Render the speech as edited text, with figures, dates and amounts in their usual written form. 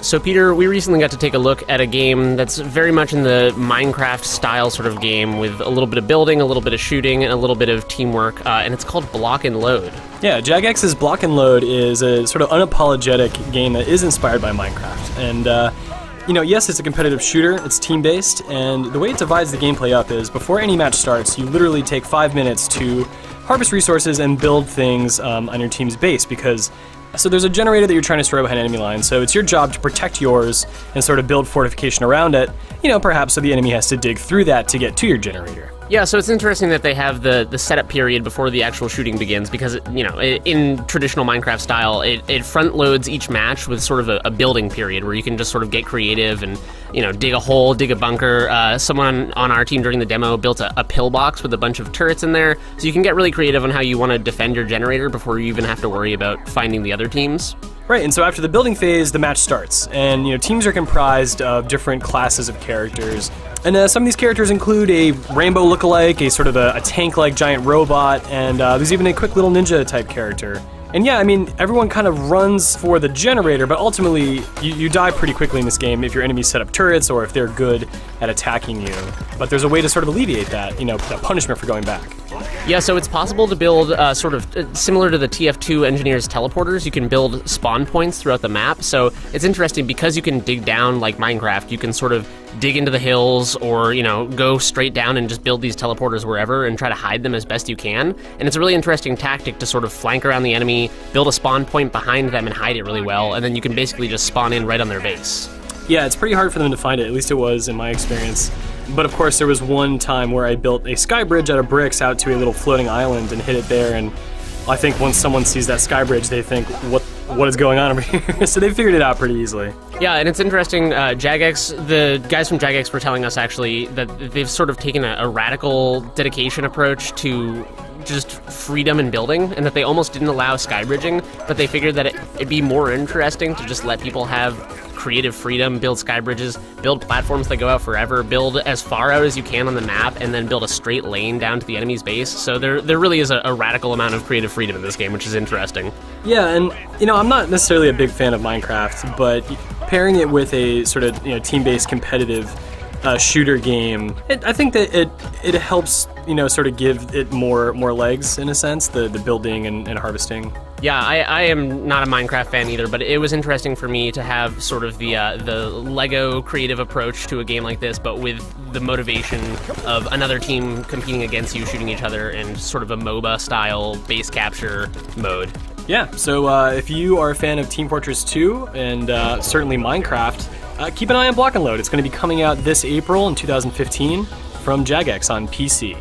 So, Peter, we recently got to take a look at a game that's very much in the Minecraft-style sort of game with a little bit of building, a little bit of shooting, and a little bit of teamwork, and it's called Block and Load. Yeah, Jagex's Block and Load is a sort of unapologetic game that is inspired by Minecraft. And, yes, it's a competitive shooter, it's team-based, and the way it divides the gameplay up is before any match starts, you literally take 5 minutes to harvest resources and build things on your team's base, because so there's a generator that you're trying to destroy behind enemy lines, so it's your job to protect yours and sort of build fortification around it, perhaps so the enemy has to dig through that to get to your generator. Yeah, so it's interesting that they have the setup period before the actual shooting begins because, in traditional Minecraft style, it front loads each match with sort of a building period where you can just sort of get creative and, dig a hole, dig a bunker. Someone on our team during the demo built a pillbox with a bunch of turrets in there, so you can get really creative on how you want to defend your generator before you even have to worry about finding the other teams. Right, and so after the building phase, the match starts, and teams are comprised of different classes of characters, and some of these characters include a rainbow lookalike, a sort of a tank-like giant robot, and there's even a quick little ninja-type character. And yeah, everyone kind of runs for the generator, but ultimately, you die pretty quickly in this game if your enemies set up turrets or if they're good at attacking you. But there's a way to sort of alleviate that, that punishment for going back. Yeah, so it's possible to build sort of similar to the TF2 Engineers teleporters. You can build spawn points throughout the map. So it's interesting because you can dig down like Minecraft. You can sort of dig into the hills or, go straight down and just build these teleporters wherever and try to hide them as best you can. And it's a really interesting tactic to sort of flank around the enemy, build a spawn point behind them and hide it really well. And then you can basically just spawn in right on their base. Yeah, it's pretty hard for them to find it. At least it was in my experience. But of course, there was one time where I built a sky bridge out of bricks out to a little floating island and hid it there. And I think once someone sees that sky bridge, they think, what is going on over here? So they figured it out pretty easily. Yeah, and it's interesting, Jagex, the guys from Jagex were telling us actually that they've sort of taken a radical dedication approach to just freedom in building, and that they almost didn't allow skybridging, but they figured that it'd be more interesting to just let people have creative freedom, build sky bridges, build platforms that go out forever, build as far out as you can on the map, and then build a straight lane down to the enemy's base. So there really is a radical amount of creative freedom in this game, which is interesting. Yeah, and I'm not necessarily a big fan of Minecraft, but pairing it with a sort of team-based competitive shooter game, I think that it helps sort of give it more legs in a sense, the building and harvesting. Yeah, I am not a Minecraft fan either, but it was interesting for me to have sort of the Lego creative approach to a game like this, but with the motivation of another team competing against you, shooting each other, and sort of a MOBA style base capture mode. Yeah, so if you are a fan of Team Fortress 2 and certainly Minecraft, keep an eye on Block and Load. It's going to be coming out this April in 2015 from Jagex on PC.